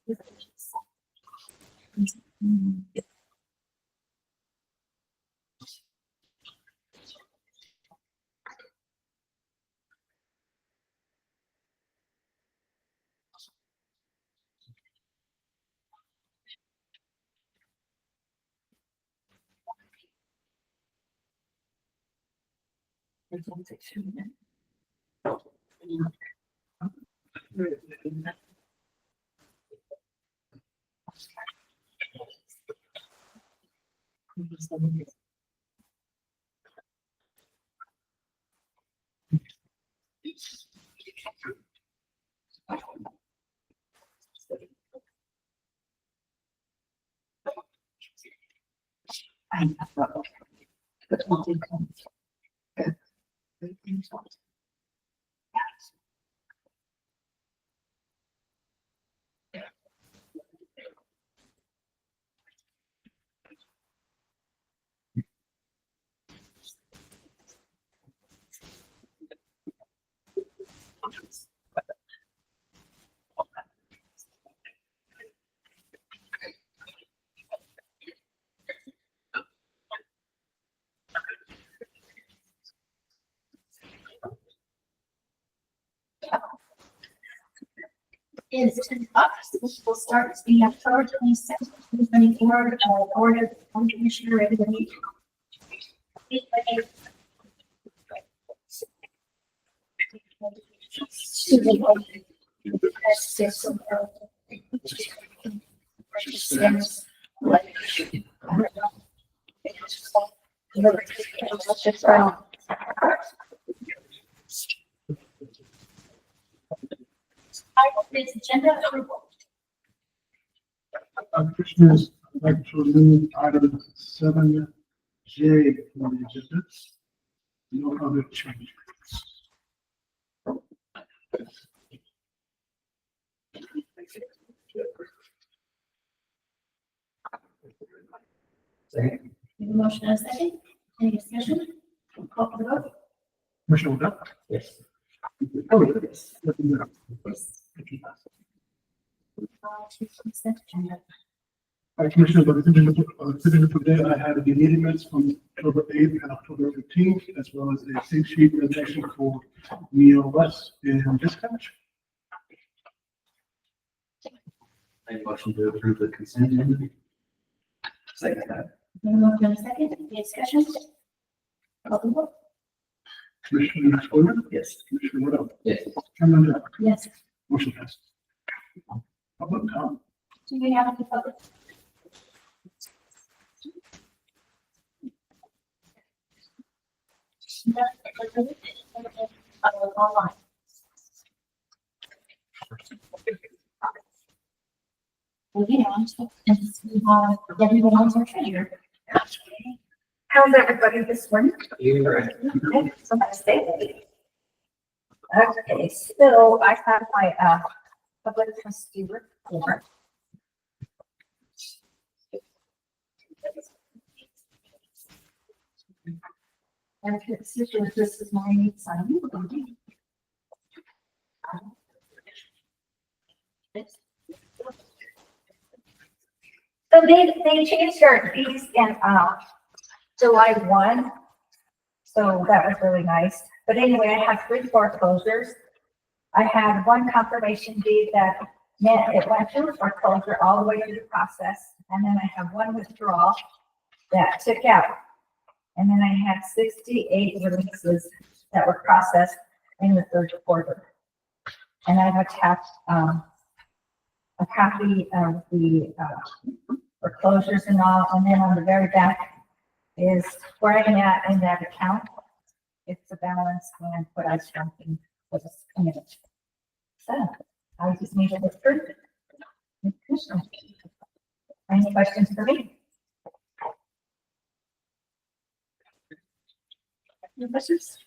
Is 10 o'clock. This will start the October 22nd, 2024 Board of County Commissioner regular meeting. Is agenda approval. Commissioners, I'd like to remove item 7J from the agenda. No other changes. Motion and a second. Any discussion? Call for the vote. Commissioner Duck? Yes. Oh, yes. Yes. Consent agenda. Commissioners, the for today, I had the meeting minutes from October 8th and October 15th, as well as a sync sheet resignation for Neil West and dispatch. Make a motion to approve the consent agenda. Second that. Motion and a second. Any discussion? Call for the vote. Commissioner Coleman? Yes. Commissioner Wood? Yes. Chairman Duck? Yes. Motion passed. Public comment? Do we have any public? Online. Moving on to, we have everyone else our treasurer. How's everybody this morning? You're Somebody stay. Okay, so I have my public trustee report. And this is my son. So they changed our fees in July 1. So that was really nice. But anyway, I have 3 foreclosures. I had one confirmation deed that meant it went through foreclosure all the way through the process. And then I have one withdrawal that took out. And then I had 68 releases that were processed in the 3rd quarter. And I've attached a copy of the foreclosures and all. And then on the very back is where I'm at in that account. It's the balance and what I spent in for this committee. So I just need to look through it. Any questions for me? Any questions?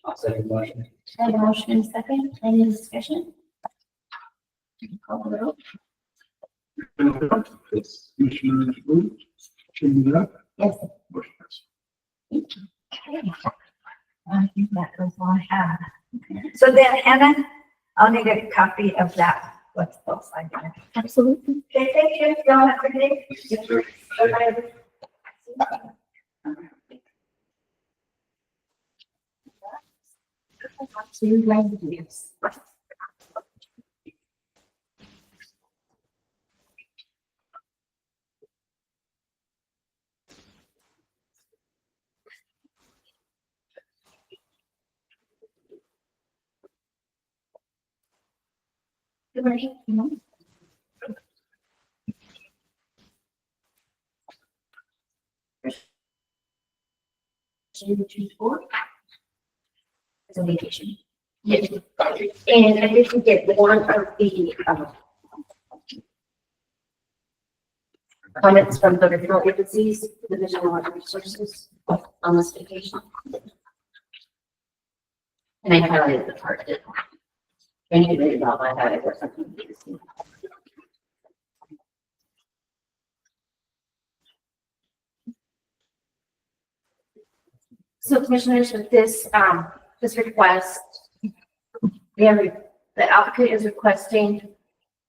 I'll second the motion. Have a motion and a second. Any discussion? Call for the vote. Commissioner Duck? Yes. Chairman Wood? Yes. Motion passed. Okay. I think that was all I have. So then, Hannah, I'll need a copy of that, what's both sides. Absolutely. Okay, thank you. Y'all have a good day. Bye-bye. To languages. Good morning. It's a vacation. Yes. And I didn't get one of the, comments from the regional agencies, the Division of Water Resources on this vacation. And I highlighted the part that I need to read about my head or something. So commissioners, with this, this request, the applicant is requesting,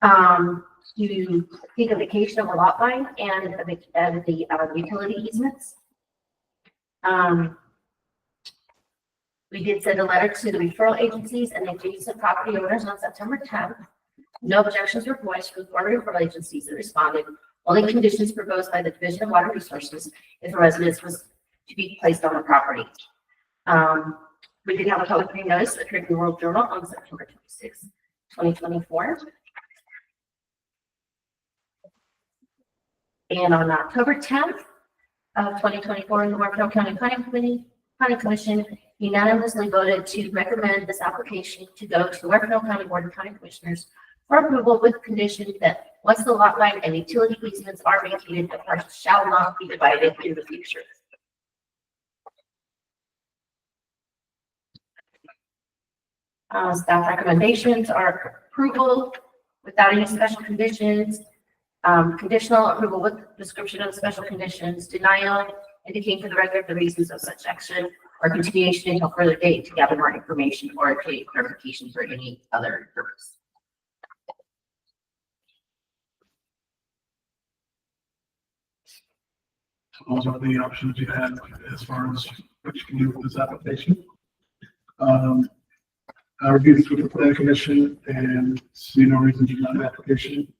to take a vacation of a lot line and the utility easements. We did send a letter to the referral agencies and the adjacent property owners on September 10th. No objections were voiced from the four referral agencies that responded. Only conditions proposed by the Division of Water Resources if a residence was to be placed on the property. We did have a public hearing notice that appeared in the World Journal on September 26, 2024. And on October 10th of 2024, the Huerfano County Planning Commission unanimously voted to recommend this application to go to the Huerfano County Board of County Commissioners for approval with condition that once the lot line and utility easements are vacated, the parcel shall not be divided in the future. Staff recommendations are approval without any special conditions, conditional approval with description of special conditions, denial, indicating for the record the reasons of such action, or continuation until further date to gather more information or obtain clarification for any other purpose. Those are the options you have as far as what you can do with this application. I reviewed this with the planning commission and see no reason to deny the application.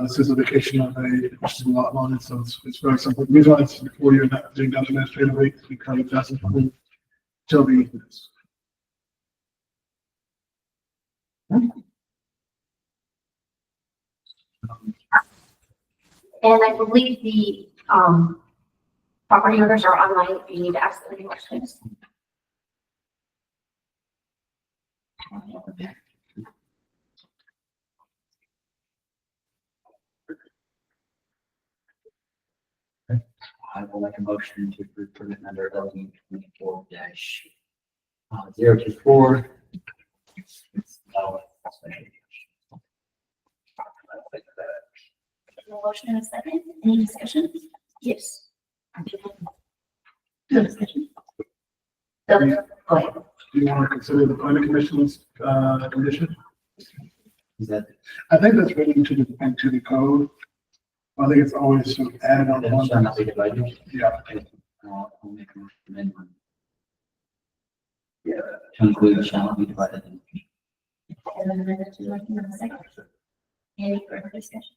This is a vacation of a lot line, so it's very simple. The reason why it's before you're not doing that administratively is because it doesn't include utility easements. And I believe the property owners are online if you need to ask them any questions. I will make a motion to approve permit number 1124-024. Motion in a second. Any discussion? Yes. No discussion. Go ahead. Do you want to consider the planning commission's condition? Is that I think that's written into the code. I think it's always sort of added on one. shall not be divided? Yeah. Okay. I'll make an amendment. Yeah. To include shall not be divided. And then amended to like in a second. Any further discussion?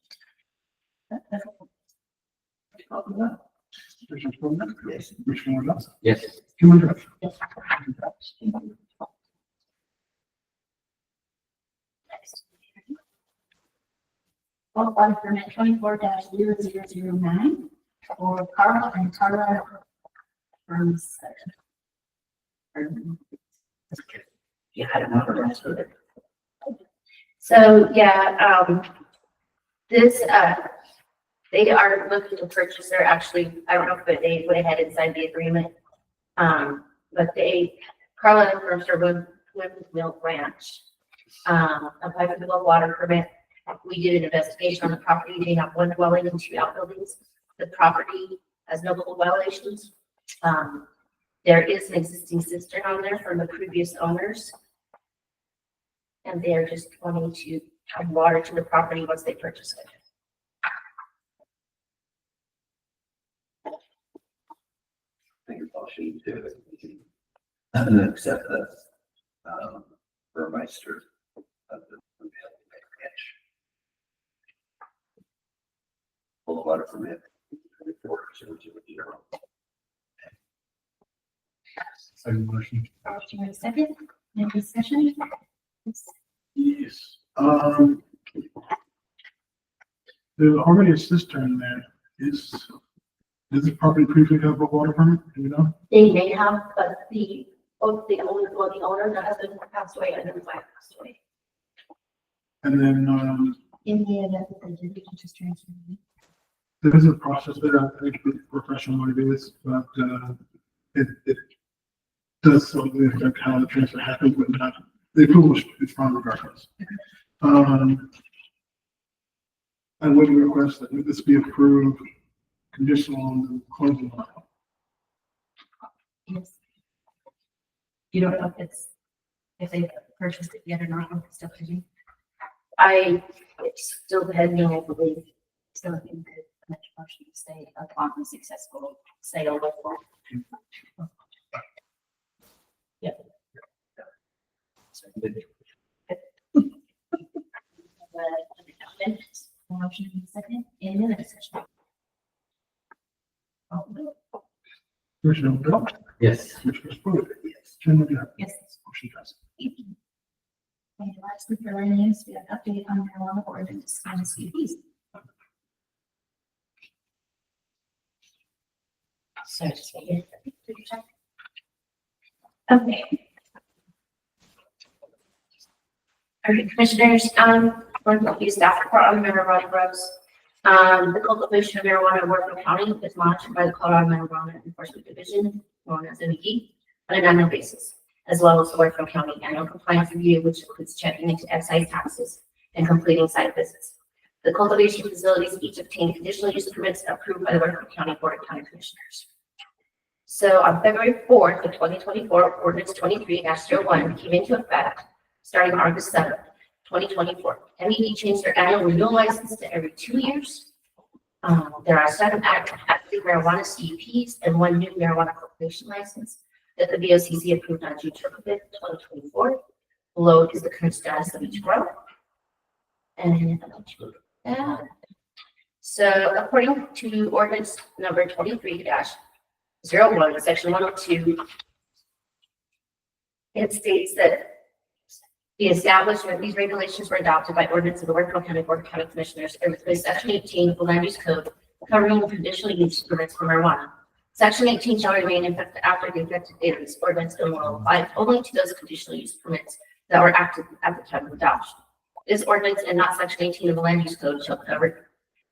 Commissioner Spilman? Yes. Commissioner Lawson? Yes. Commissioner Drive? Yes. Next. Qualified permit 24-0009 for Carla and Carla from Yeah, I don't know. So, yeah, this, they are looking to purchase, they're actually, I don't know if they went ahead and signed the agreement. But Carla from Windmill Ranch, applied for the low water permit. We did an investigation on the property. They have one dwelling and two outbuildings. The property has no local violations. There is an existing cistern on there from the previous owners. And they're just wanting to add water to the property once they purchase it. Make a motion to accept the, Burmeister of the ranch. Full of water permit. Second motion. Do you want a second? Any discussion? Yes. There's already a cistern there. Does the property previously have a water permit? Do you know? They may have, but the owner, the husband passed away, and then the wife passed away. And then, In the event that they did, we can just transfer it. there is a process there. I think it's professional what it is, but, it does slightly affect how the transfer happens, but not, the approval is fine regardless. I would request that this be approved conditional on the closing line. Yes. You don't know if they purchased it yet or not, with stuff to do. It's still pending, I believe. So I think that the motion to stay upon the successful sale of it. Yep. Motion in a second, any minute discussion. Commissioner Bill? Yes. Commissioner Spillier? Yes. Chairman Garrett? Yes. Motion passes. And lastly, for our news, we have an update on marijuana ordinance and CUPs. So just wait here. Did you check? Okay. All right, commissioners, we're going to be staff report on the marijuana grows. The cultivation of marijuana in Huerfano County is monitored by the Colorado Marijuana Enforcement Division, known as MED, on an annual basis, as well as the Huerfano County Annual Compliance Review, which includes checking into excise taxes and completing site visits. The cultivation facilities each obtain conditional use permits approved by the Huerfano County Board of County Commissioners. So on February 4th of 2024, Ordinance 23-01 came into effect starting August 7th, 2024. MED changed their annual renewal license to every 2 years. There are 7 active marijuana CUPs and 1 new marijuana cultivation license that the BOCC approved on June 25th, 2024. Below is the current status of each grow. And so according to ordinance number 23-01, section 102, it states that the establishment, these regulations were adopted by ordinance of the Huerfano County Board of County Commissioners and replace section 18 of the Land Use Code covering the conditional use permits for marijuana. Section 18 shall remain in effect after the effective date of this ordinance and will apply only to those conditional use permits that were active at the time of adoption. This ordinance and not section 18 of the Land Use Code shall cover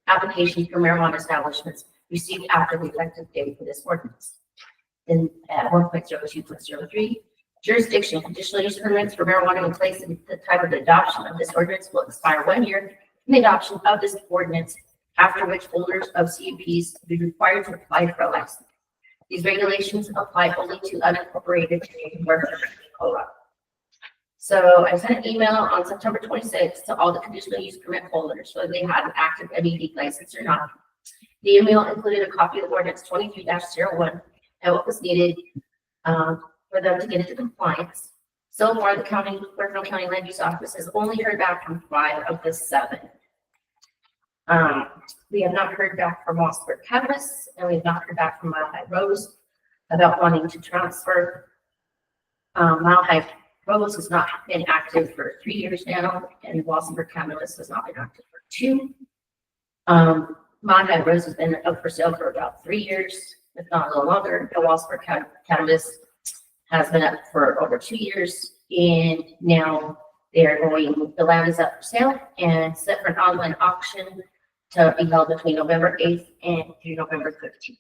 applications for marijuana establishments received after the effective date for this ordinance. In 1.02.03, jurisdiction conditional use permits for marijuana in place at the time of the adoption of this ordinance will expire 1 year from the adoption of this ordinance, after which holders of CUPs will be required to apply for a license. These regulations apply only to unincorporated Colorado. So I sent an email on September 26th to all the conditional use permit holders, whether they had an active MED license or not. The email included a copy of ordinance 23-01 and what was needed for them to get into compliance. So far, the Huerfano County Land Use Office has only heard back from 5 of the 7. We have not heard back from Mossberg Campus, and we have not heard back from Mile High Rose about wanting to transfer. Mile High Rose has not been active for 3 years now, and Mossberg Campus has not been active for 2. Mile High Rose has been up for sale for about 3 years, if not a little longer. The Mossberg Campus has been up for over 2 years, and now the land is up for sale and set for an online auction to be held between November 8th and through November 13th.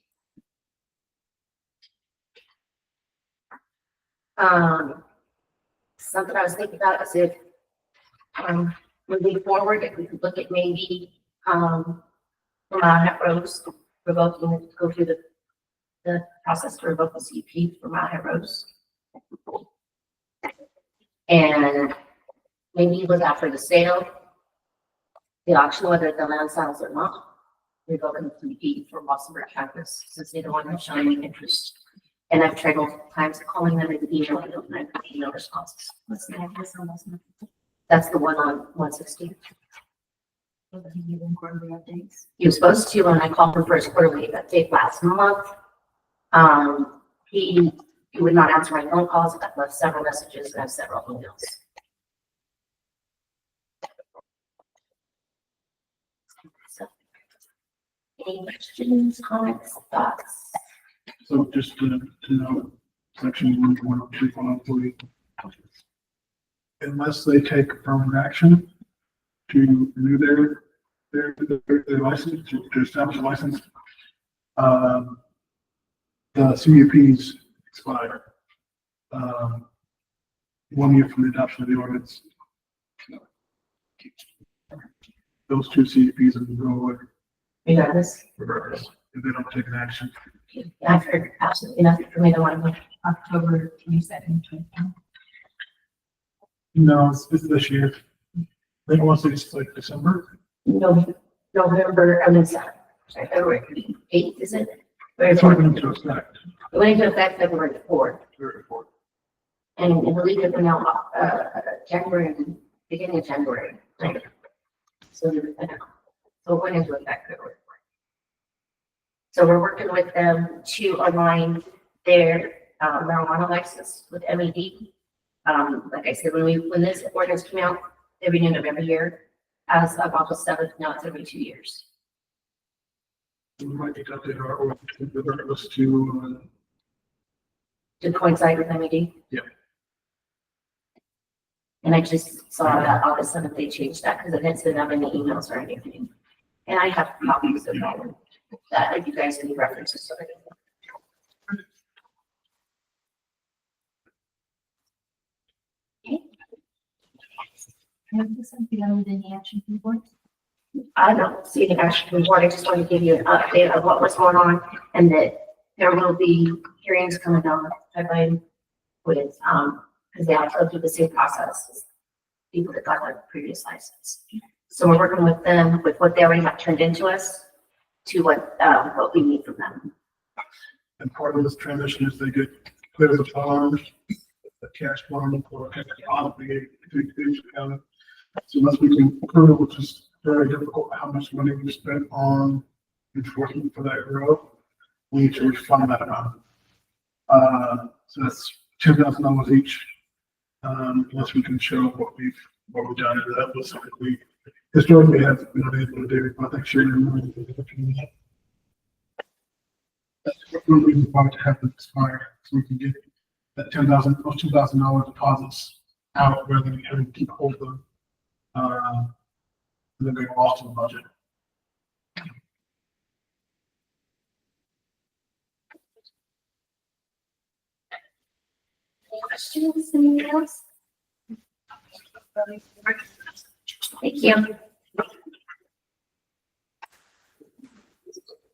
Something I was thinking about is if moving forward, if we could look at maybe Rose revoking, go through the the process to revoke the CUP for Mile High Roads. And maybe it was after the sale, the auction, whether the land sells or not, revoking the CUP for Boston campus, since they don't want to show any interest. And I've tried multiple times calling them and emailing them, and I've got no responses. What's the address on this one? That's the one on 160. Will he give them quarterly updates? He was supposed to, and I called him for his quarterly update last month. He would not answer my phone calls. I've left several messages and I have several emails. So, any questions, comments, thoughts? So just to know, section 1.2.3, unless they take affirmative action to renew their license, to establish a license, the CUPs expire 1 year from the adoption of the ordinance. Those two CUPs will go away Regardless, regardless if they don't take an action. I've heard absolutely nothing from either one of them. October 22nd, 2025. No, it's this year. They want to say it's like December. No, November, I mean, sorry, February 8th, is it? February It's not 4th. going to effect. It went into effect February 4th. Very important. And I believe it went out, January, beginning of January, right? So, so it went into effect February 4th. So we're working with them to align their marijuana license with MED. Like I said, when this ordinance came out, they renewed them every year. As of August 7th, now it's every 2 years. We might need to update our ordinance regardless to, To coincide with MED. Yeah. And I just saw that August 7th, they changed that because it didn't send out any emails or anything. And I have copies of that, if you guys any references to it. Have this something other than the action report? I don't see any action report. I just want to give you an update of what was going on and that there will be hearings coming down the pipeline with, because they have to go through the same process as people that got their previous license. So we're working with them with what they already have turned into us to what we need from them. and part of this transition is they get clear the farm, the cash farm, or obligate to each county. So unless we can prove, which is very difficult, how much money we spent on enforcement for that growth, we need to refund that amount. So that's $10,000 each, unless we can show what we've done. And that was something we historically have been able to do, but I think Sharon. That's one reason why to have it expire, so we can get that $2,000 deposits out rather than having to keep hold of them. And then they go off to the budget. Any questions, anything else? Thank you.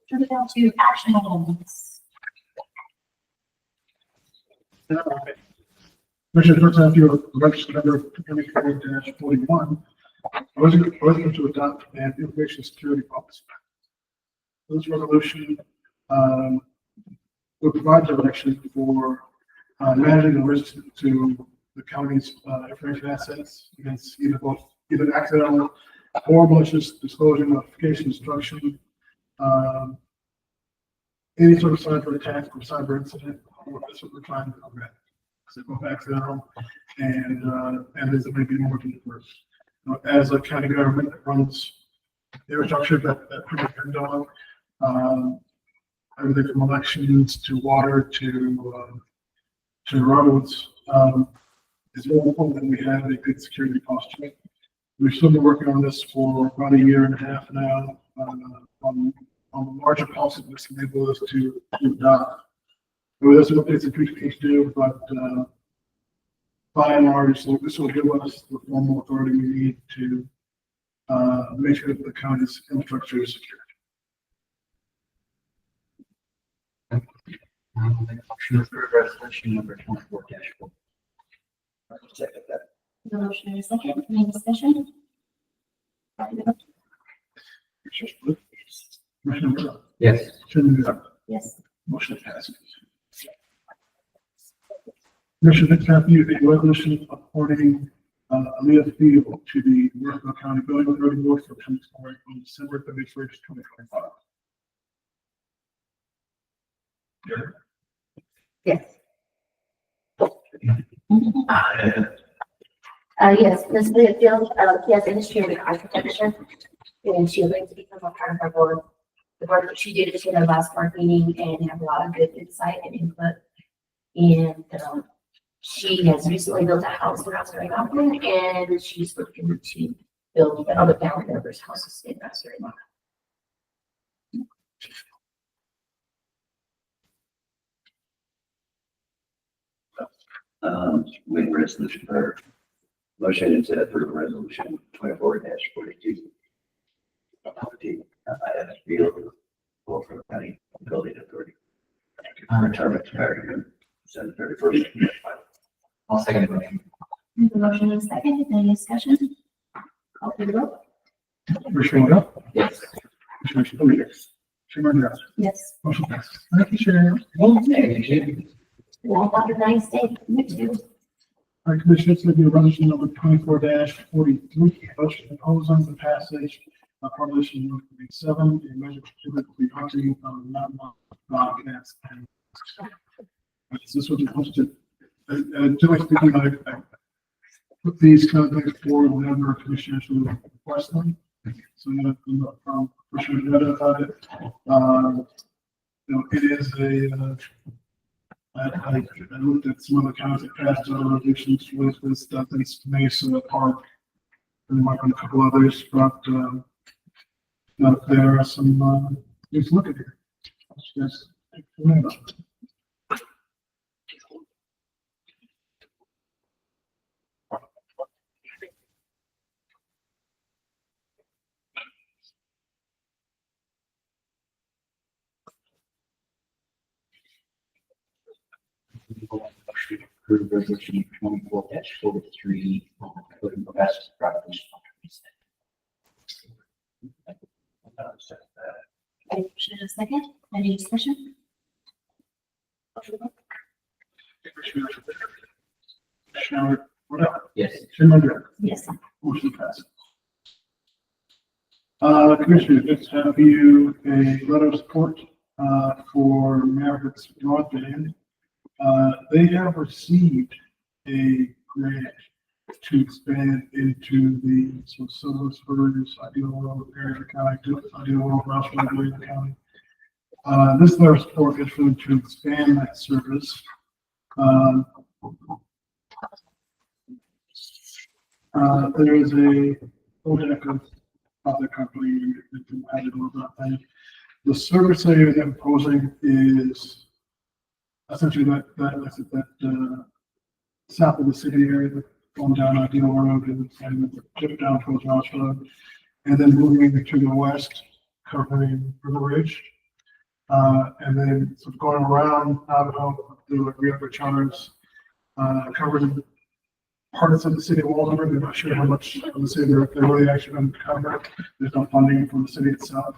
Turn it down to action items. Commissioner, first time you're registered member of 24-41, resolution to adopt an information security policy. This resolution will provide direction for managing the risks to the county's information assets against either accidental or malicious disclosure, notification, destruction, any sort of cyber attack or cyber incident. That's what we're trying to prevent. So both accidental and as it may be more diverse. As a county government that runs the infrastructure that we depend on, everything from elections to water to roads, it's very important that we have a good security posture. We've still been working on this for about a year and a half now, on the larger policy that's enabled us to adopt. There's some updates that we can do, but by and large, this will give us the formal authority we need to make sure that the county's infrastructure is secure. Motion to approve resolution number 24-4. Second that. The motion and a second, any discussion? Commissioner Spillier. Commissioner Rea. Yes. Chairman Bender. Yes. Motion passes. Commissioner, next have you a resolution appointing Aaliyah Field to the Huerfano County Building Authority Board for term expiring on December 31st, 2025. Derek? Yes. Yes, Ms. Whitfield, she has industry in architecture, and she would like to become a part of our board. The work that she did at her last board meeting and have a lot of good insight and input. And, she has recently built a house in Roxbury Mountain, and she's looking to build other family members' houses in Roxbury Mountain. With resolution or motion to approve resolution 24-42. I have field for county building authority. Term expiring December 31st. I'll second the motion. The motion and a second, any discussion? Call for the vote. Commissioner Rea. Yes. Commissioner Spillier. Chairman Bender. Yes. Motion passes. Thank you, Sharon. Well, have a nice day. You too. All right, Commissioners, this will be resolution number 24-43. Motion proposed on the passage of resolution number 47, a measure to prohibit hunting of non-gas and. This was posted. Generally speaking, I put these kind of things forward whenever commissioners will request them. So I'm going to from Commissioner Netta about it. It is a. I looked at some other counties that passed resolutions with stuff that's Mesa Park. And there might be a couple others, but there are some, let's look at here. Yes. Approve resolution 24-43. Including the best practice. The motion and a second, any discussion? Commissioner Rea. Yes. Chairman Bender. Yes. Motion passes. Commissioner, let's have you a letter of support for Mavericks Broadband. They have received a grant to expand into the Silver Spurs, Ideal World area of the county, Ideal World, Rousewood area of the county. This letter of support is for them to expand that service. There is a project of other company that can add a little bit. The service area they're proposing is essentially that south of the city area, going down Ideal Road and dip down towards Ross Road, and then moving to the west, covering River Ridge, and then sort of going around Navajo to Rio Charters, covering parts of the city of Waldenburg. They're not sure how much of the city they're really actually going to cover. There's no funding from the city itself.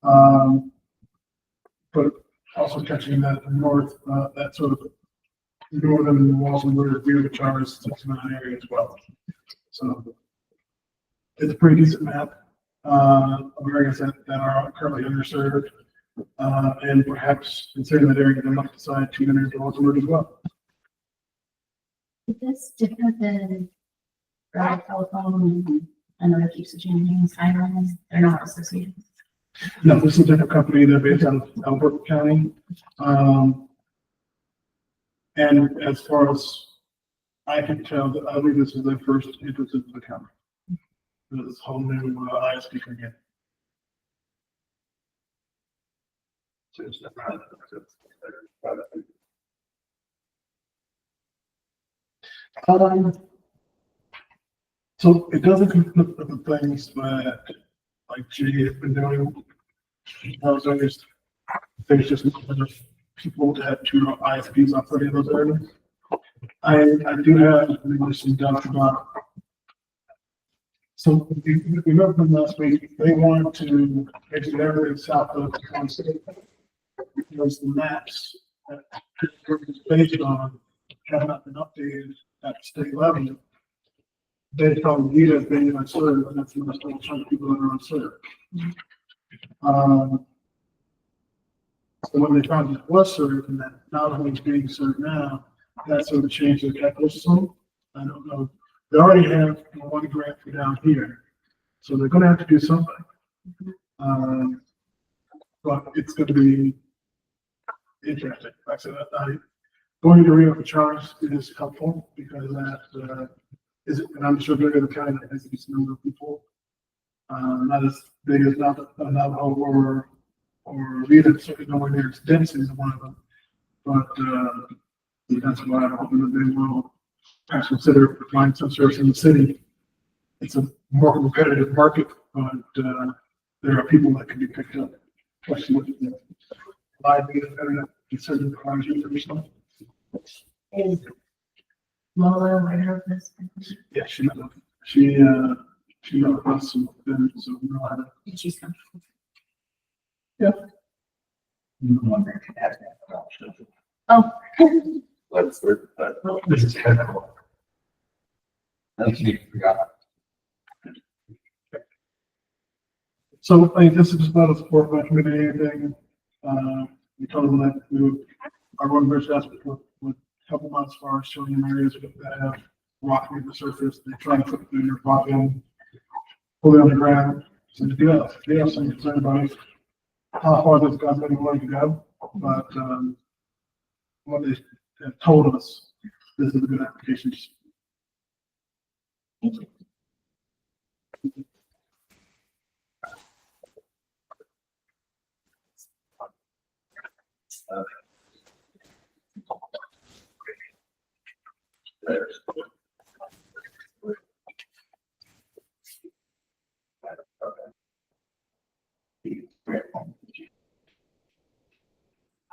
But also catching that north, that sort of northern Waldenburg, Rio Charters, 69 area as well. So it's a pretty decent map of areas that are currently underserved. And perhaps considering that area, they might decide to enter into Waldenburg as well. Is this different than telephone and other keeps changing sirens? They're not associated. No, this is a different company. They're based out of Alberta County. And as far as I can tell, I believe this is their first entrance into the county. This whole new ISP again. So it's not private. So it doesn't conflict with the things that like G has been doing. I was always, there's just people to have two ISPs operating those areas. I do have maybe some doubts about. So we remember from last week, they want to exit everything south of the concept. Because the maps that it's based on have not been updated at state level. Based on data being unserved, and that's the most of people that are unserved. So when they found it was served and that not only is being served now, that sort of changed the calculus some. I don't know. They already have one grant for down here, so they're gonna have to do something. But it's gonna be interesting. Like I said, going to Rio for Charles is helpful because that and I'm sure they're gonna kind of has a decent number of people. Not as big as Navajo or Rita, certainly nowhere near its density as one of them. But that's why I'm hoping that they will perhaps consider applying some service in the city. It's a more competitive market, but there are people that can be picked up. Especially with the live internet, considered requires information. Is Lola aware of this? Yeah, she met with us, and then so we know how to. Did she come? Oh. But this is kind of. I think you forgot. So I think this is about a support by committee thing. We told them that we would, our one bridge aspect would help them out as far as showing them areas that have rock near the surface. They try and put it in their rock in, pull it underground. So they have some concern about how far those guys are willing to go. But what they have told us, this is a good application. Thank you.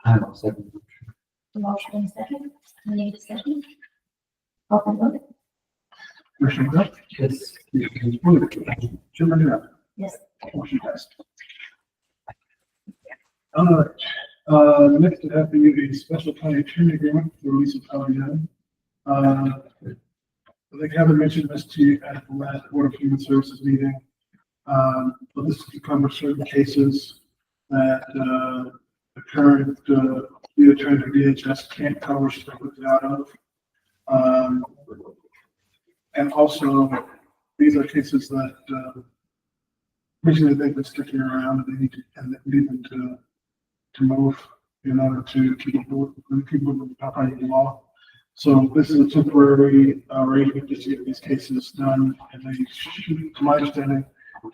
I don't know, second. Motion and second. Any discussion? Open vote. Commissioner Dutt? Yes. Chairman Dutt? Yes. Motion passed. All right, next I have a special county attorney agreement for release of County Nine. I think Kevin mentioned this to you at the last Board of Human Services meeting. But this is to cover certain cases that, the current, the attorney for DHS can't cover strictly out of. And also, these are cases that, originally they've been sticking around and they need to, and they need them to move in order to keep up with the law. So this is a temporary arrangement to get these cases done, and they should, to my understanding,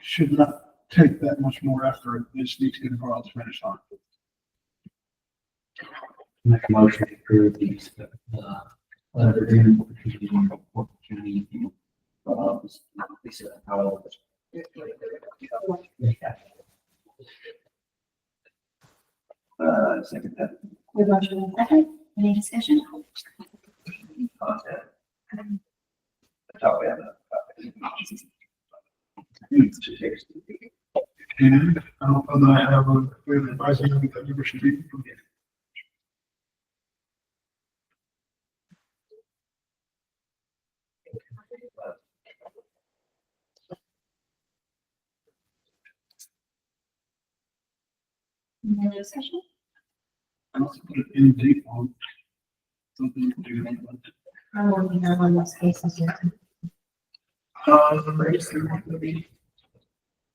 should not take that much more effort. They just need to get the files finished on. Make a motion to approve these, letter agreement between Portland County, second that. We motion and second. Any discussion? That's how we have it. And I don't know that I have a way of advising them that never should be. Any other discussion? I don't put it in deep on something to do with it. I won't be on those cases yet.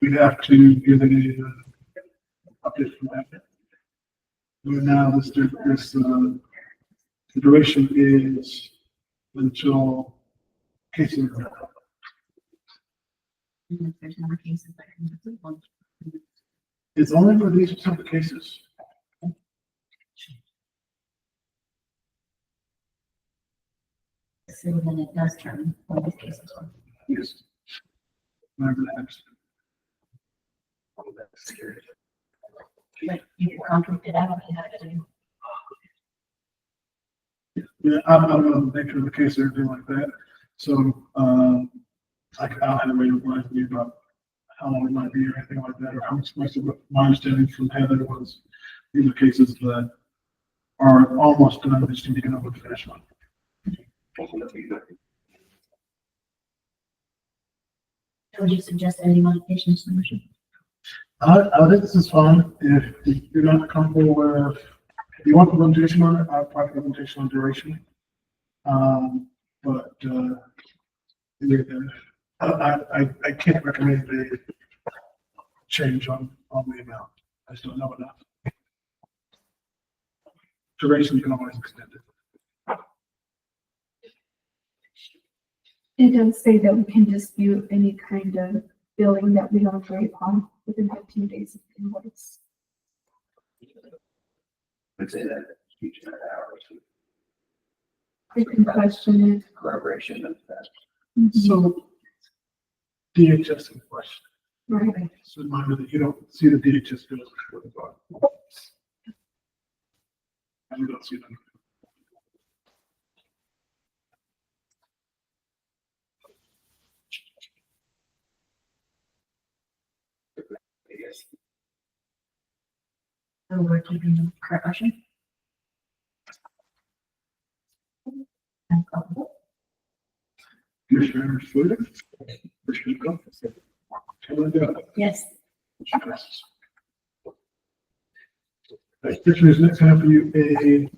We'd have to give it a update from that. But now the duration is until cases. If there's more cases, I can do one. It's only for these type of cases. So then it does turn on these cases. Yes. Whatever that is. But you can contract it out if you have to. Yeah, I'm not on the nature of the case or anything like that. So, I'll have a way to advise me about how long it might be or anything like that, or how much, most of my understanding from Heather was these are cases that are almost done, they just need to get over the finish line. Would you suggest any modifications to the motion? I think this is fine. If you're not comfortable with, if you want the limitation on it, I'll probably put limitation on duration. But, I can't recommend a change on the amount. I just don't know enough. Duration, you can always extend it. It does say that we can dispute any kind of billing that we don't agree upon within 15 days of invoice. Would say that each and every hour, We can question it. corroboration of that. So DHS in question. Right. So reminder that you don't see the DHS bills before the vote. And you don't see them. Yes. So we're keeping the current motion? And call the vote. Commissioner Fluid. Commissioner Coe. Chairman Dodd. Yes. Motion passes. Commissioners, next I have for you a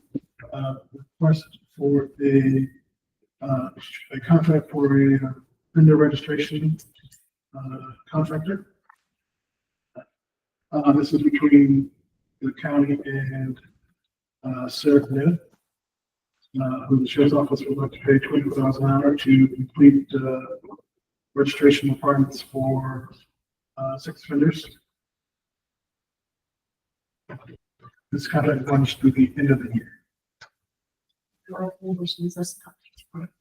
request for a contract for a vendor registration contractor. This is between the county and Sarah Smith, who the sheriff's office would like to pay $20,000 an hour to complete registration requirements for sex offenders. This contract runs through the end of the year. Your recommendations as contract.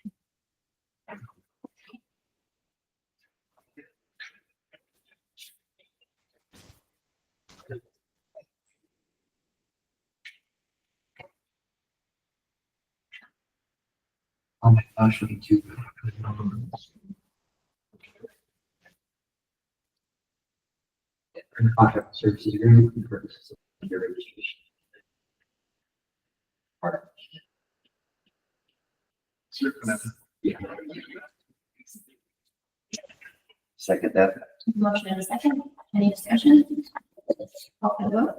I'll make a motion to. Contract services agreement for the purposes of vendor registration. Yeah. Second that. Motion and a second. Any discussion? Call for the vote.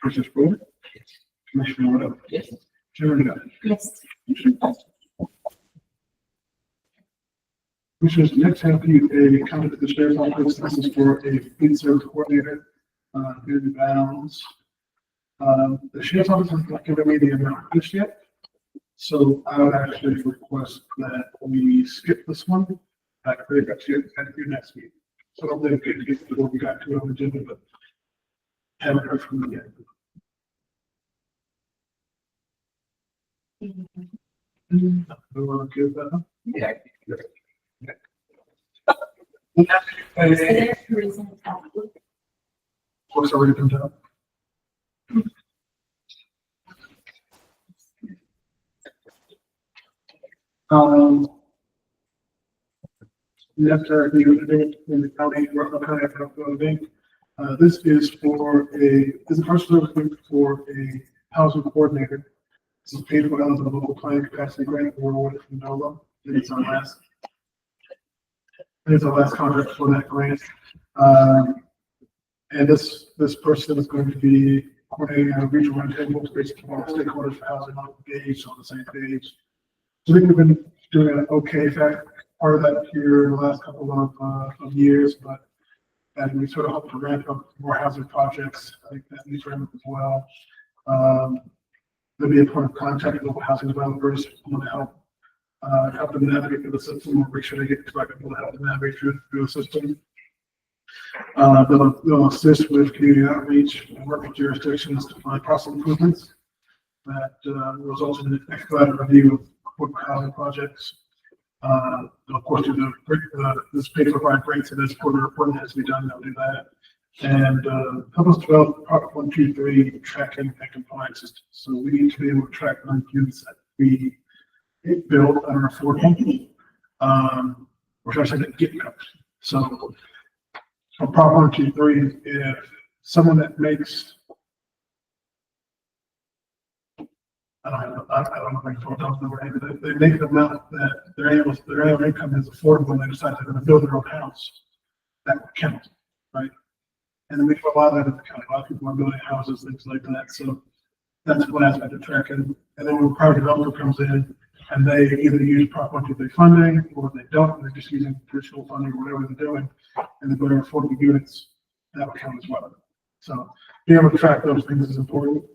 Commissioner Fluid. Commissioner Rowe. Yes. Chairman Dodd. Yes. Commissioners, next I have for you a contract with the sheriff's office. This is for a food service coordinator, in Bounds. The sheriff's office has not given me the amount just yet. So I would actually request that we skip this one. I think that's your next meeting. So I'll let it get to what we got to on the agenda, but haven't heard from them yet. We want to give that up. Yeah. So there's a reason. What's already been done? After the in the county, this is for this is a partial service for a housing coordinator. This is paid for out of the local planning capacity grant or awarded from NOLA. It's our last. It's our last contract for that grant. And this person is going to be coordinating a regional roundtable to basically all stakeholders for housing on engaged on the same page. So I think we've been doing an okay part of that here in the last couple of years, but and we sort of hope to ramp up more housing projects. I think that needs to ramp up as well. There'll be a point of contact with local housing developers who want to help them navigate through the system or make sure they get the right people to help them navigate through the system. They'll assist with community outreach and work with jurisdictions to find process improvements that result in an expedited review of affordable housing projects. Of course, do this paid for by grants and this quarter reporting has to be done. They'll do that. And help us develop Part 1, 2, 3 tracking and compliance systems. So we need to be able to track unused be built that are affordable, or should I say that get built. So for Prop 123, if someone that makes, I don't know, I don't know if I can throw down the number, but they make the amount that their annual income is affordable, and they decide they're going to build their own house, that would count, right? And then we can allow that in the county. A lot of people are building houses, things like that. So that's one aspect of tracking. And then when a private developer comes in and they either use Prop 123 funding or they don't, they're just using traditional funding or whatever they're doing, and they go to affordable units, that would count as well. So being able to track those things is important.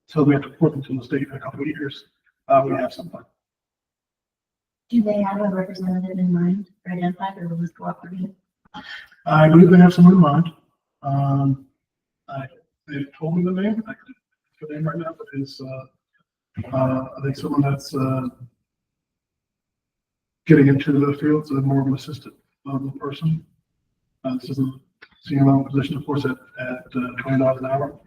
So we have to report them to the state in a couple of years. We have something. Do they have a representative in mind or identified, or will this go up for you? I believe they have someone in mind. They told me the name. I could for the name right now, but it's I think someone that's getting into the field, so more of an assistant level person. This is a senior level position, of course, at $20 an hour.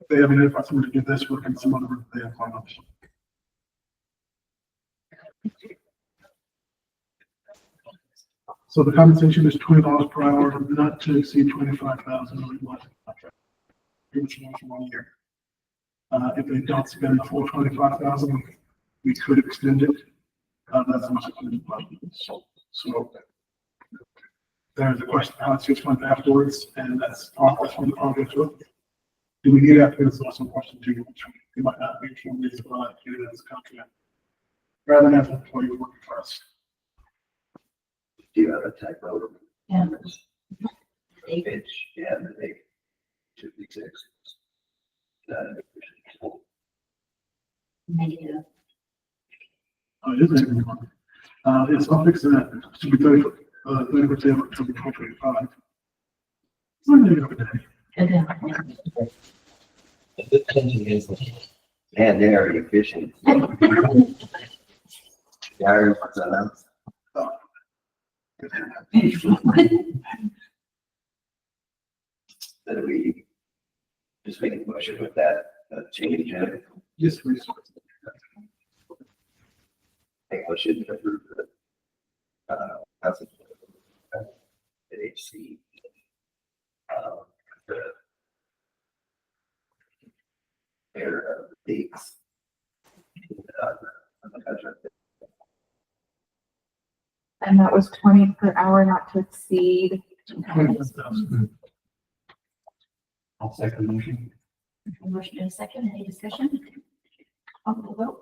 If they have identified someone to do this work and some other work they have found option. So the compensation is $20 per hour, not to exceed 25,000 over the life of the contract. Pretty much more for 1 year. If they don't spend the full 25,000, we could extend it. That's how much it could be. So there's a question how it's 6 months afterwards, and that's when the project work. Do we need after this? Also a question too, which we might not be sure reason why I do it as a contract rather than as an employee working for us. Do you have a typo? Yeah. It's, yeah, the date, 56. Negative. It is everyone. It's I'll fix that. It should be 30 for example, it should be 2025. It's not really over day. And they're very efficient. Gary, what's that? That we just make a motion with that change. Yes, please. I think we should approve the housing. HC. The air of the peaks. And that was 20 per hour, not to exceed. 25,000. I'll second the motion. Motion and a second, any discussion? Call for the vote.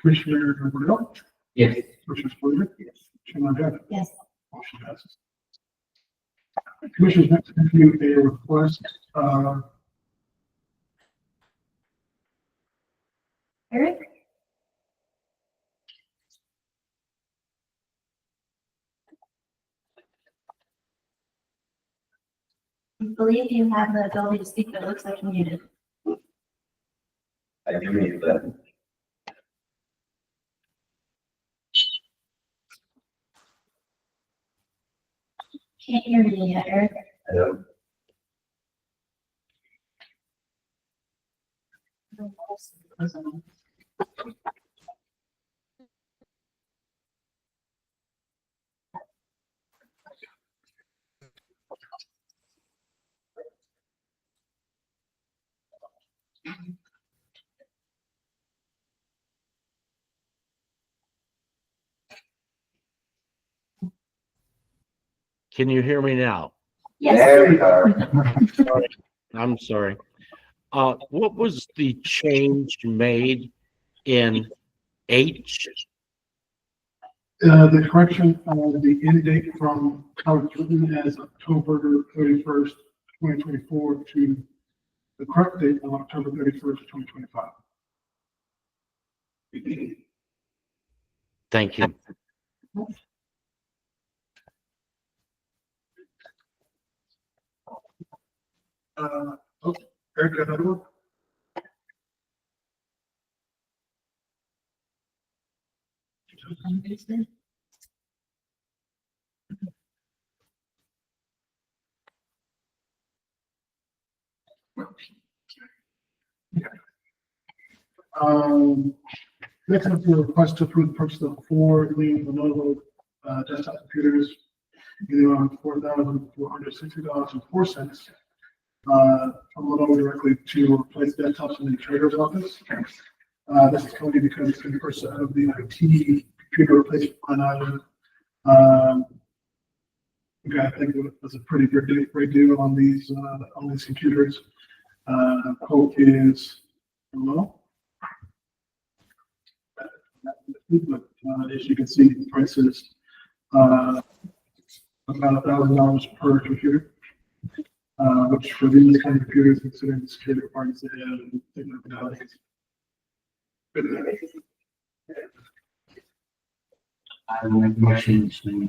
Commissioner Roberto, Yes. Commissioner Spillier, Yes. Chairman Bennett. Yes. Motion passes. Commissioners, next to you a request, Eric? I believe you have the ability to speak, but it looks like you're muted. I agree with that. Can't hear me yet, Eric. Hello. Can you hear me now? Yes. There we are. I'm sorry. What was the change made in H? the correction on the end date from how it's written as October 31st, 2024 to the correct date of October 31st, 2025. Thank you. Okay, Eric, got another one? Next up, the request to approve the purchase of 4 new Lenovo desktop computers, either on $4,460.04 from Lenovo directly to replace desktops in the treasurer's office. This is coming because it's 50% of the IT computer replacement line item. Okay, I think it was a pretty great deal on these computers. Quote is low. But as you can see, the price is about $1,000 per computer, which for these kind of computers, considering the security requirements they have, and things like that, I will make a motion to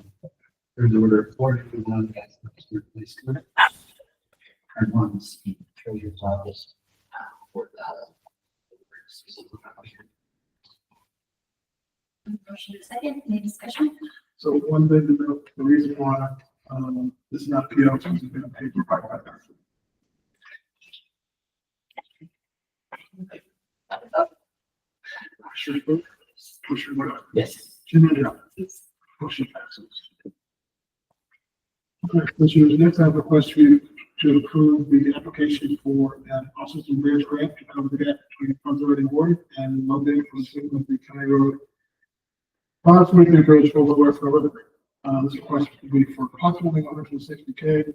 approve the order of 451 gas replacement. And one's in the treasurer's office for the. Motion is second, any discussion? so one thing to note, the reason why this is not PO, because it's been paid for by Commissioner Wood, Yes. Jim Andrew, motion passes. Okay, Commissioners, next I have a request for you to approve the application for an office and bridge grant to cover the gap between funds already awarded and located for the city of the county road. Possibly the bridge for Huerfano. This request would be for approximately $160K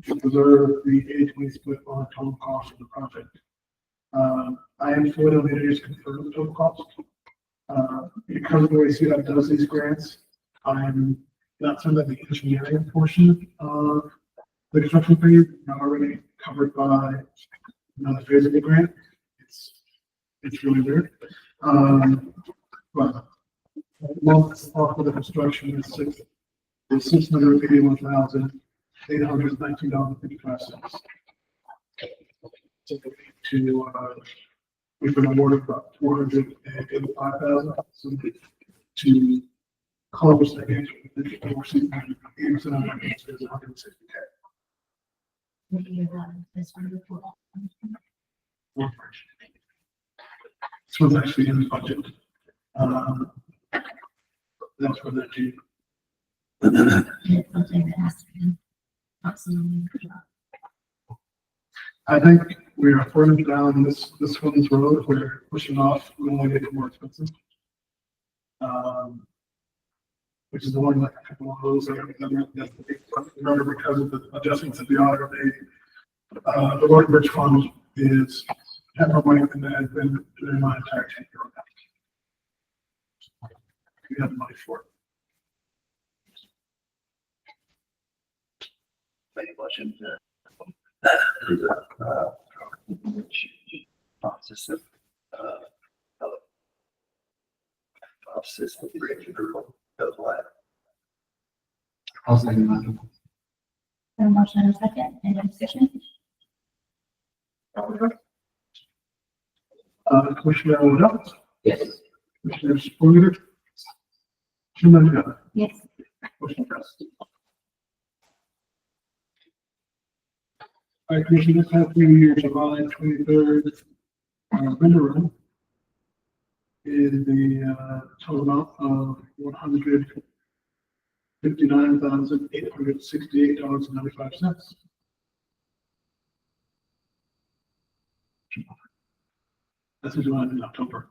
to preserve the 80-20 split on the total cost of the project. I am fully obligated to confirm the total cost. Because of the way CDOT does these grants, I'm not saying that the engineering portion of the construction phase is not already covered by another phase of the grant. It's really weird. But most of the construction is $681,819.55. We've been awarded about $485,000 to close the gauge. We're seeing 80% of that is $160K. This one before. This was actually in the budget. That's for the G. It's something that has to be approximately. I think we are further down this one's road. We're pushing off. We only get more expensive. Which is the one that a couple of those are remember because of the adjustments that the auditor made. The road and bridge fund is have more money than that has been during my entire tenure. We have money for it. Make a motion to office of bridge approval of lab. I'll second that. A motion and a second, any discussion? Commissioner Wood, Yes. Commissioner Spooner, Jim Andrew, Yes. motion passes. All right, Commissioner, this has to be your July 23rd vendor room in the total amount of $159,868.95. That's what you want in October.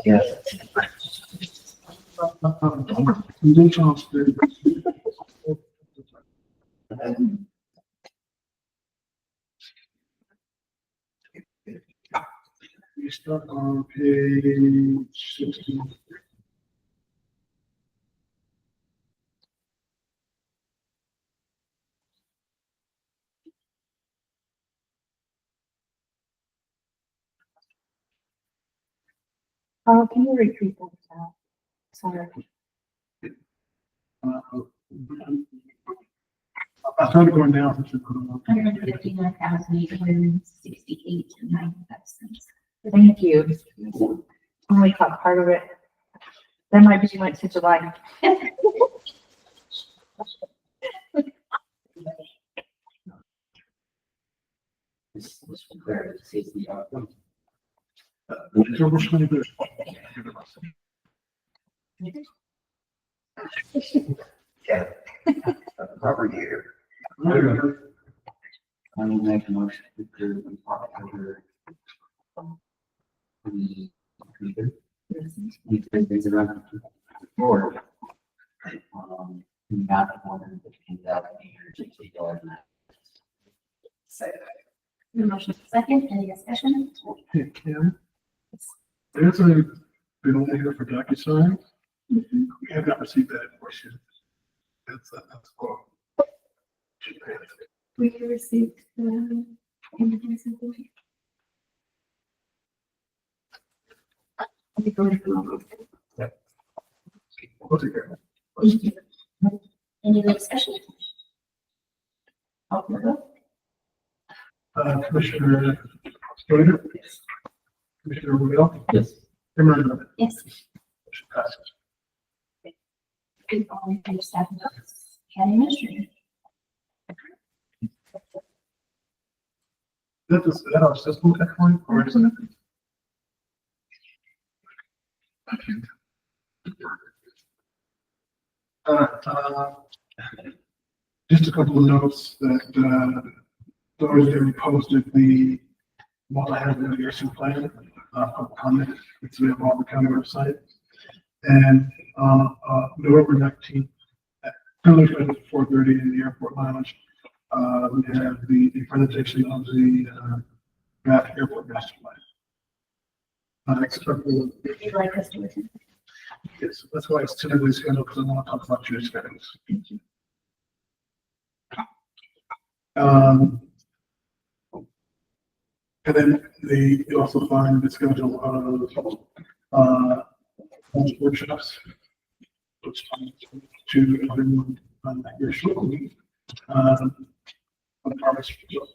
Yes. You did chance to. We start on page 16. Can you repeat that? Sorry. I started going down. Since you put them up. 159,868.95. Thank you. Only caught part of it. Then my vision went to July. This was compared to safety. So which one is Yeah. Proper here. it? I will make a motion to approve the October. Things around the board. Not more than $15,860. The motion is second, any discussion? Hey, Kim. There's a bill here for DocuSign. We have not received that invoice yet. That's cool. We received the invoice, I believe. We'll take care of it. Any other discussion? Call for the vote. Commissioner Stoner? Commissioner Rubio? Yes. Commissioner Yes. Motion passes. Good, all in favor, staff votes. County administrator. Is that our system at point, or is it? Just a couple of notes that, those that we posted the multi-hazard mitigation plan, public comment, it's available on the county website. And, November 19th, at 4:30 in the airport lounge, we have the presentation of the, draft airport master plan. Would you like us to attend? Yes, that's why it's typically scheduled, because I want to talk about your schedules. And then you also find the schedule of, workshops, which to everyone on your show.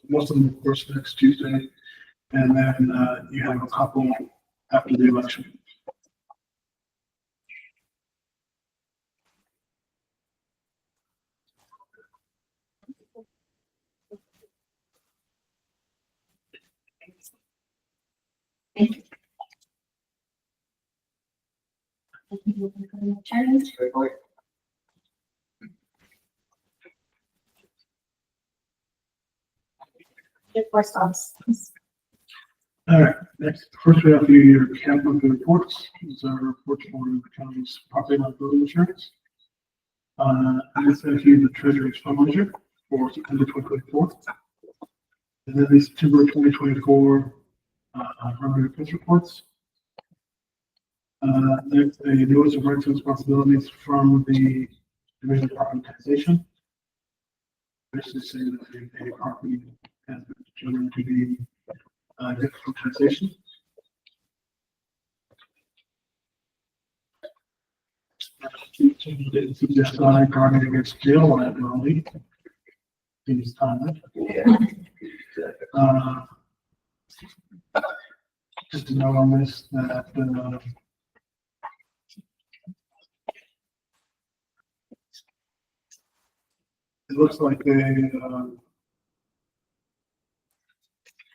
Most of them, of course, next Tuesday, and then, you have a couple after the election. Thank you. I think we're going to go to Chairman's report. Good correspondence. All right, next, first we have your capital reports. These are reports for the county's property liability insurance. This is here the treasurer's fund ledger for September 2024. And then the September 2024 revenue expense reports. There's a notice of rights and responsibilities from the Division of Privatization. Basically saying that a property has been determined to be difficult taxation. CGSI guarding against jail liability. Seems time. Just to note on this that it looks like they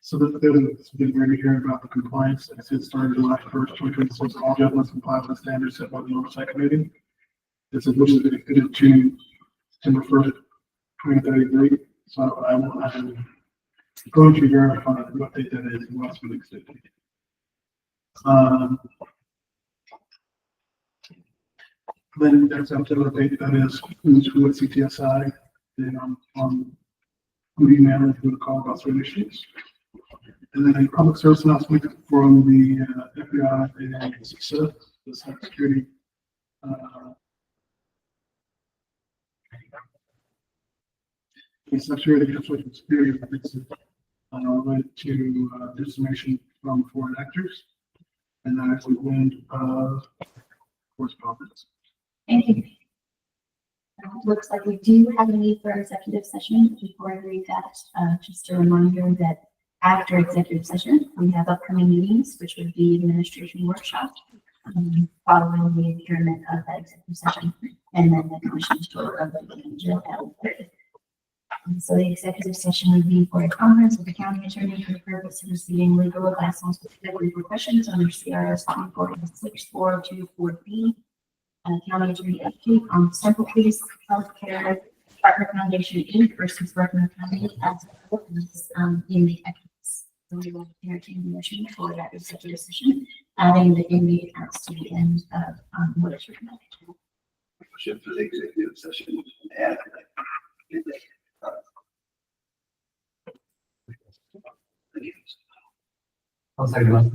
so that there was been ready here about the compliance. It started July 1st, 2026. All judgments comply with the standards set by the oversight committee. This is which is extended to September 1st, 2033. So I'm going to verify what date that is and what's been extended. Then there's up to the date that is who's who at CTSI, then on who to email and who to call about certain issues. And then a public service announcement from the FBI and CISA, the cybersecurity. The cybersecurity conflict with security related to disinformation from foreign actors. And then actually wind correspondence. Thank you. Looks like we do have a need for executive session. Before I read that, just a reminder that after executive session, we have upcoming meetings, which would be administration workshop, following the adjournment of that executive session, and then the commission's tour of the jail. So the executive session would be for a conference with the county attorney for the purpose of receiving legal advice on specific legal questions under CRS 24.6424B. County attorney update on sample case healthcare partner foundation Inc. versus Rockland County as in the equities. So we will entertain the motion for that executive session, adding the inmate accounts to the end of what is recommended. Motion for the executive session. And I'll second that.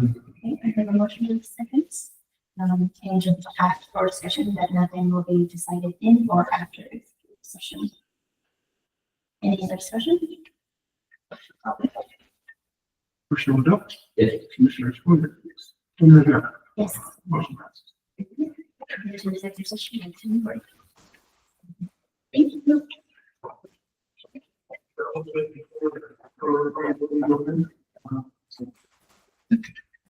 Okay, I have a motion to seconds. Change of act for discussion that nothing will be decided in or after executive session. Any other discussion? Commissioner Liddell, Yes. Commissioner Spooner, Commissioner Rivera, Yes. motion passes. Here's an executive session and two break. Thank you. For